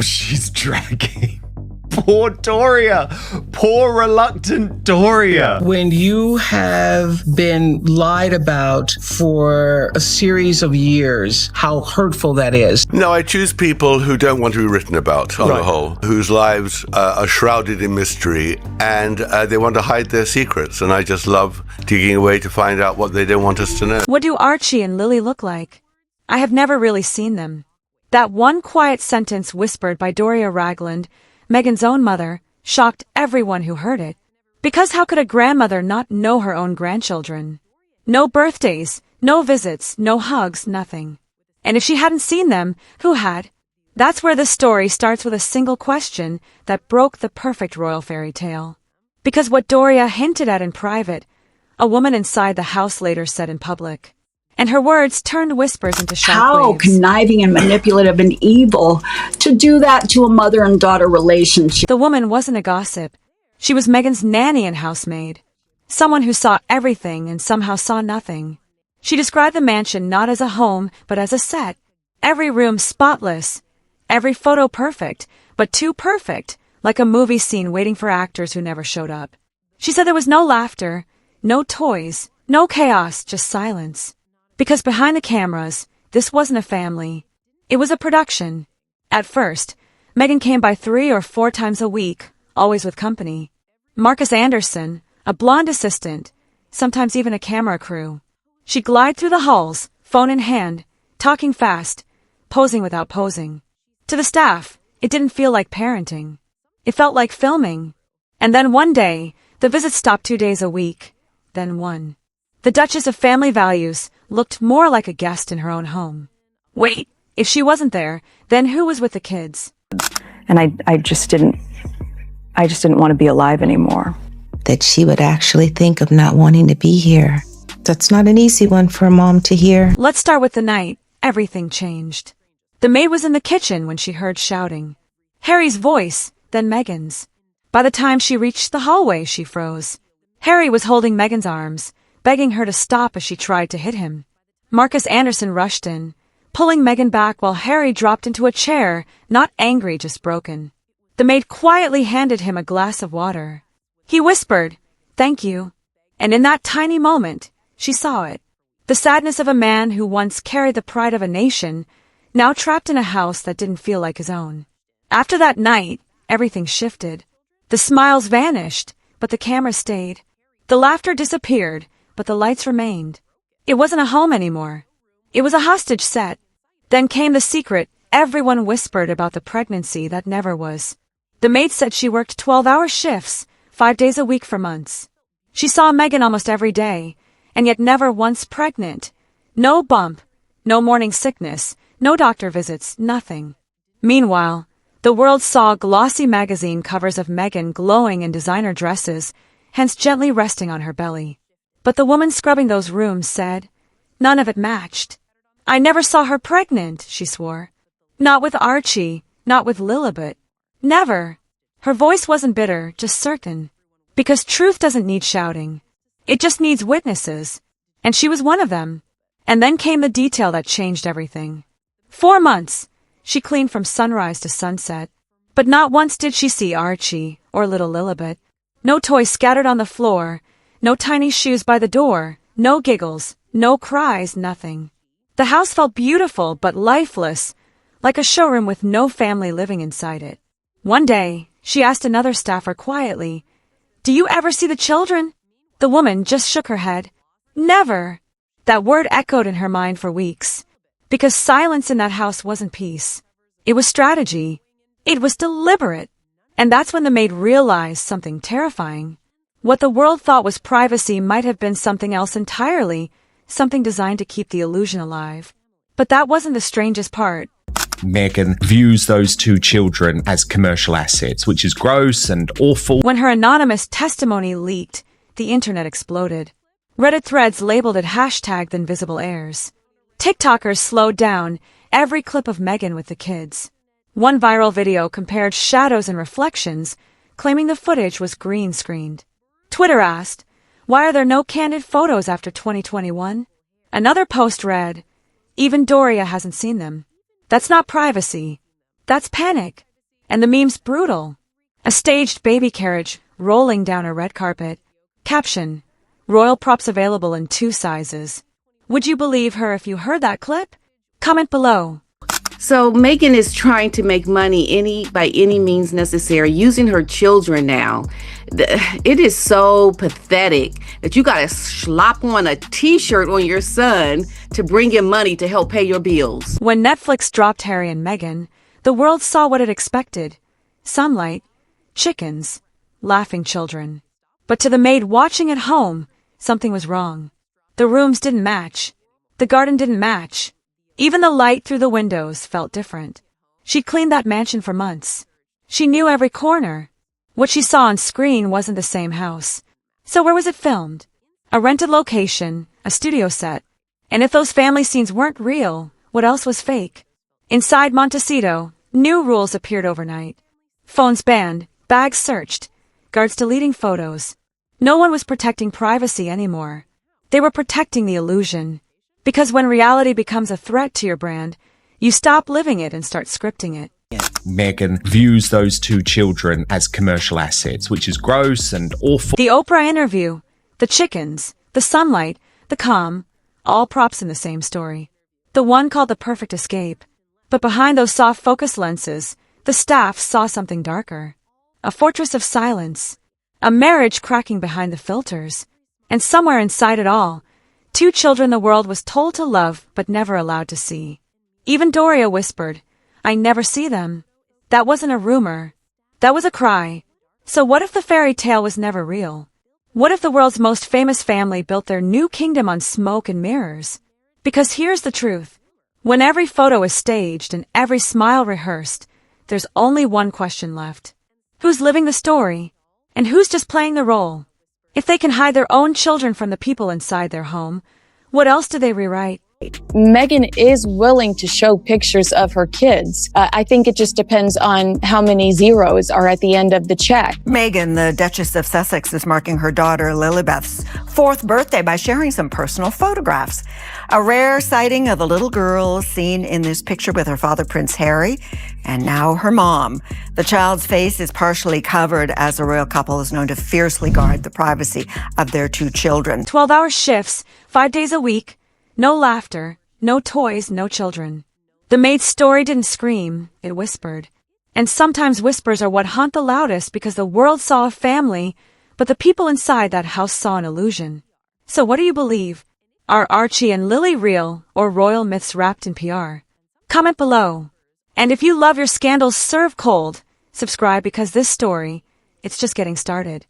she's dragging. Poor Doria. Poor reluctant Doria. When you have been lied about for a series of years, how hurtful that is. No, I choose people who don't want to be written about on the whole, whose lives are shrouded in mystery, and they want to hide their secrets. And I just love digging away to find out what they don't want us to know. What do Archie and Lily look like? I have never really seen them. That one quiet sentence whispered by Doria Ragland, Meghan's own mother, shocked everyone who heard it. Because how could a grandmother not know her own grandchildren? No birthdays, no visits, no hugs, nothing. And if she hadn't seen them, who had? That's where the story starts with a single question that broke the perfect royal fairy tale. Because what Doria hinted at in private, a woman inside the house later said in public. And her words turned whispers into shockwaves. How conniving and manipulative and evil to do that to a mother and daughter relationship. The woman wasn't a gossip. She was Meghan's nanny and housemaid. Someone who saw everything and somehow saw nothing. She described the mansion not as a home, but as a set. Every room spotless. Every photo perfect, but too perfect, like a movie scene waiting for actors who never showed up. She said there was no laughter, no toys, no chaos, just silence. Because behind the cameras, this wasn't a family. It was a production. At first, Meghan came by 3 or 4 times a week, always with company. Marcus Anderson, a blonde assistant, sometimes even a camera crew. She'd glide through the halls, phone in hand, talking fast, posing without posing. To the staff, it didn't feel like parenting. It felt like filming. And then one day, the visits stopped 2 days a week. Then one. The Duchess of Family Values looked more like a guest in her own home. Wait, if she wasn't there, then who was with the kids? And I just didn't want to be alive anymore. That she would actually think of not wanting to be here. That's not an easy one for a mom to hear. Let's start with the night. Everything changed. The maid was in the kitchen when she heard shouting. Harry's voice, then Meghan's. By the time she reached the hallway, she froze. Harry was holding Meghan's arms, begging her to stop as she tried to hit him. Marcus Anderson rushed in, pulling Meghan back while Harry dropped into a chair, not angry, just broken. The maid quietly handed him a glass of water. He whispered, "Thank you." And in that tiny moment, she saw it. The sadness of a man who once carried the pride of a nation, now trapped in a house that didn't feel like his own. After that night, everything shifted. The smiles vanished, but the camera stayed. The laughter disappeared, but the lights remained. It wasn't a home anymore. It was a hostage set. Then came the secret. Everyone whispered about the pregnancy that never was. The maid said she worked 12-hour shifts, 5 days a week for months. She saw Meghan almost every day, and yet never once pregnant. No bump, no morning sickness, no doctor visits, nothing. Meanwhile, the world saw glossy magazine covers of Meghan glowing in designer dresses, hence gently resting on her belly. But the woman scrubbing those rooms said, none of it matched. I never saw her pregnant, she swore. Not with Archie, not with Lilibet. Never. Her voice wasn't bitter, just certain. Because truth doesn't need shouting. It just needs witnesses. And she was one of them. And then came the detail that changed everything. 4 months. She cleaned from sunrise to sunset. But not once did she see Archie or little Lilibet. No toys scattered on the floor. No tiny shoes by the door, no giggles, no cries, nothing. The house felt beautiful but lifeless, like a showroom with no family living inside it. One day, she asked another staffer quietly, "Do you ever see the children?" The woman just shook her head. Never. That word echoed in her mind for weeks. Because silence in that house wasn't peace. It was strategy. It was deliberate. And that's when the maid realized something terrifying. What the world thought was privacy might have been something else entirely, something designed to keep the illusion alive. But that wasn't the strangest part. Meghan views those 2 children as commercial assets, which is gross and awful. When her anonymous testimony leaked, the internet exploded. Reddit threads labeled it # the invisible heirs. TikTokers slowed down every clip of Meghan with the kids. One viral video compared shadows and reflections, claiming the footage was green-screened. Twitter asked, why are there no candid photos after 2021? Another post read, even Doria hasn't seen them. That's not privacy. That's panic. And the meme's brutal. A staged baby carriage rolling down a red carpet. Caption: Royal props available in 2 sizes. Would you believe her if you heard that clip? Comment below. So Meghan is trying to make money by any means necessary, using her children now. It is so pathetic that you got to slop on a t-shirt on your son to bring him money to help pay your bills. When Netflix dropped Harry and Meghan, the world saw what it expected. Sunlight, chickens, laughing children. But to the maid watching at home, something was wrong. The rooms didn't match. The garden didn't match. Even the light through the windows felt different. She cleaned that mansion for months. She knew every corner. What she saw on screen wasn't the same house. So where was it filmed? A rented location, a studio set. And if those family scenes weren't real, what else was fake? Inside Montecito, new rules appeared overnight. Phones banned, bags searched, guards deleting photos. No one was protecting privacy anymore. They were protecting the illusion. Because when reality becomes a threat to your brand, you stop living it and start scripting it. Meghan views those 2 children as commercial assets, which is gross and awful. The Oprah interview, the chickens, the sunlight, the calm, all props in the same story. The one called the perfect escape. But behind those soft focus lenses, the staff saw something darker. A fortress of silence. A marriage cracking behind the filters. And somewhere inside it all, 2 children the world was told to love but never allowed to see. Even Doria whispered, "I never see them." That wasn't a rumor. That was a cry. So what if the fairy tale was never real? What if the world's most famous family built their new kingdom on smoke and mirrors? Because here's the truth. When every photo is staged and every smile rehearsed, there's only one question left. Who's living the story? And who's just playing the role? If they can hide their own children from the people inside their home, what else do they rewrite? Meghan is willing to show pictures of her kids. I think it just depends on how many zeros are at the end of the check. Meghan, the Duchess of Sussex, is marking her daughter Lilibet's 4th birthday by sharing some personal photographs. A rare sighting of a little girl seen in this picture with her father, Prince Harry, and now her mom. The child's face is partially covered as the royal couple is known to fiercely guard the privacy of their 2 children. 12-hour shifts, 5 days a week. No laughter, no toys, no children. The maid's story didn't scream, it whispered. And sometimes whispers are what haunt the loudest because the world saw a family, but the people inside that house saw an illusion. So what do you believe? Are Archie and Lily real or royal myths wrapped in PR? Comment below. And if you love your scandals served cold, subscribe because this story, it's just getting started.